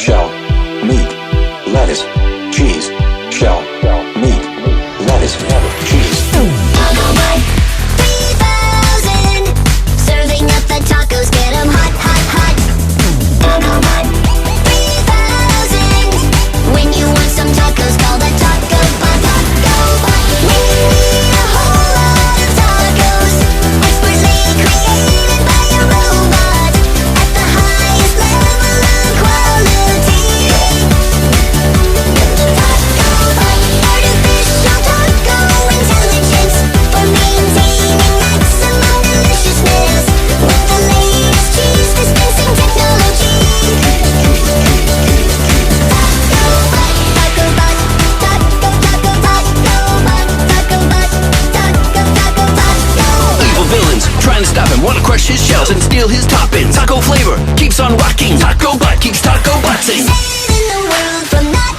shell, meat, lettuce, cheese, shell, meat, lettuce, cheese. Tacobot 3000, serving up the tacos, get 'em hot, hot, hot. Tacobot 3000, when you want some tacos, call the Tacobot, Tacobot. When you need a whole lot of tacos, expertly created by a robot, at the highest level of quality. Tacobot, artificial taco intelligence, for maintaining maximum deliciousness, with the latest cheese dispensing technology. Tacobot, Tacobot, Tacobot, Evil villains trying to stop him, wanna crush his shells and steal his toppings. Taco flavor keeps on rocking. Tacobot keeps Tacobotting. saving the world from not